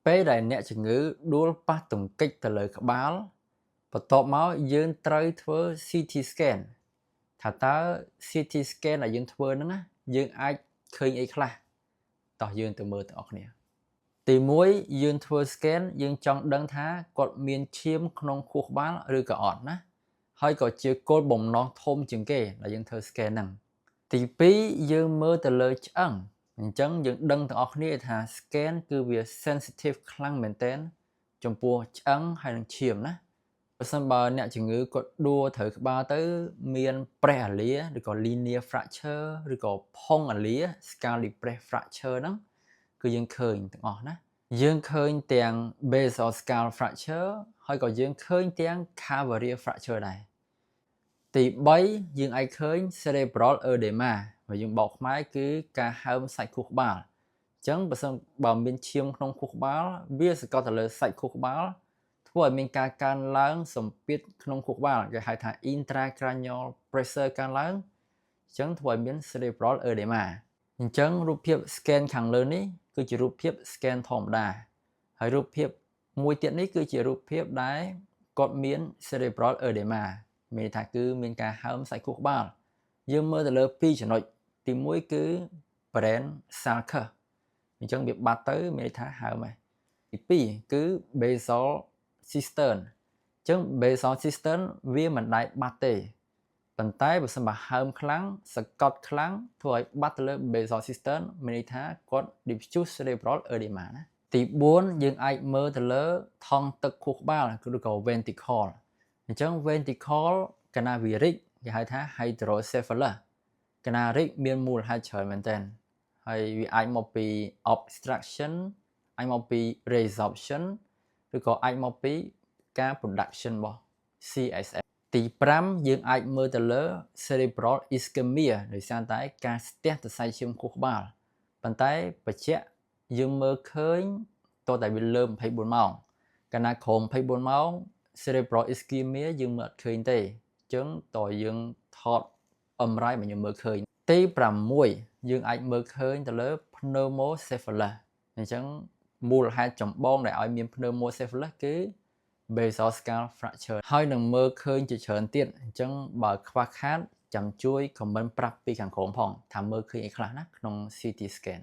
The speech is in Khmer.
ពេលដែលអ្នកជំងឺដួលប៉ះទង្គិចទៅលើក្បាលបន្ទាប់មកយើងត្រូវធ្វើ CT scan ថាតើ CT scan ដែលយើងធ្វើហ្នឹងណាយើងអាចឃើញអីខ្លះតោះយើងទៅមើលទាំងអស់គ្នាទី1យើងធ្វើ scan យើងចង់ដឹងថាគាត់មានឈាមក្នុងខួរក្បាលឬក៏អត់ណាហើយក៏ជាគោលបំណងធំជាងគេដែលយើងធ្វើ scan ហ្នឹងទី2យើងមើលទៅលើឆ្អឹងអញ្ចឹងយើងដឹងទាំងអស់គ្នាថា scan គឺវា sensitive ខ្លាំងមែនទែនចំពោះឆ្អឹងហើយនិងឈាមណាបើសិនបើអ្នកជំងឺគាត់ដួលត្រូវក្បាលទៅមានប្រេះអាលាឬក៏ linear fracture ឬក៏ផុងអាលា scalp press fracture ហ្នឹងគឺយើងឃើញទាំងអស់ណាយើងឃើញទាំង basal scalp fracture ហើយក៏យើងឃើញទាំង cavalier fracture ដែរទី3យើងអាចឃើញ cerebral edema ហើយយើងបោកខ្មែរគឺការហើមសាច់ខួរក្បាលអញ្ចឹងបើមានឈាមក្នុងខួរក្បាលវាសង្កត់ទៅលើសាច់ខួរក្បាលធ្វើឲ្យមានការកើនឡើងសម្ពាធក្នុងខួរក្បាលគេហៅថា intracranial pressure កើនឡើងអញ្ចឹងធ្វើឲ្យមាន cerebral edema អញ្ចឹងរូបភាព scan ខាងលើនេះគឺជារូបភាព scan ធម្មតាហើយរូបភាពមួយទៀតនេះគឺជារូបភាពដែលគាត់មាន cerebral edema មានន័យថាគឺមានការហើមសាច់ខួរក្បាលយើងមើលទៅលើ2ចំណុចទី1គឺ brain sulcus អញ្ចឹងវាបាត់ទៅមានន័យថាហើមហើយទី2គឺ basal cistern អញ្ចឹង basal cistern វាមិនដែលបាត់ទេប៉ុន្តែបើសិនបើហើមខ្លាំងសកត់ខ្លាំងធ្វើឲ្យបាត់ទៅលើ basal cistern មានន័យថាគាត់ diffuse cerebral edema ណាទី4យើងអាចមើលទៅលើថង់ទឹកខួរក្បាលឬក៏ ventricle អញ្ចឹង ventricle កាលណាវារីកគេហៅថា hydrocephalus កាលណារីកមានមូលហេតុច្រើនមែនទែនហើយវាអាចមកពី obstruction អាចមកពី resorption ឬក៏អាចមកពីការ production របស់ CSF ទី5យើងអាចមើលទៅលើ cerebral ischemia ដោយសារតែការស្ទះសរសៃឈាមខួរក្បាលប៉ុន្តែបច្ចៈយើងមើលឃើញតើតែវាលើ24ម៉ោងកាលណាក្រោម24ម៉ោង cerebral ischemia យើងមើលអត់ឃើញទេអញ្ចឹងតើយើងថត MRI មកយើងមើលឃើញទី6យើងអាចមើលឃើញទៅលើ pneumocephalus អញ្ចឹងមូលហេតុចម្បងដែលឲ្យមាន pneumocephalus គឺ basal scalp fracture ហើយនឹងមើលឃើញជាច្រើនទៀតអញ្ចឹងបើខ្វះខាតចាំជួយ comment ប្រាប់ពីខាងក្រោមផងថាមើលឃើញអីខ្លះណាក្នុង CT scan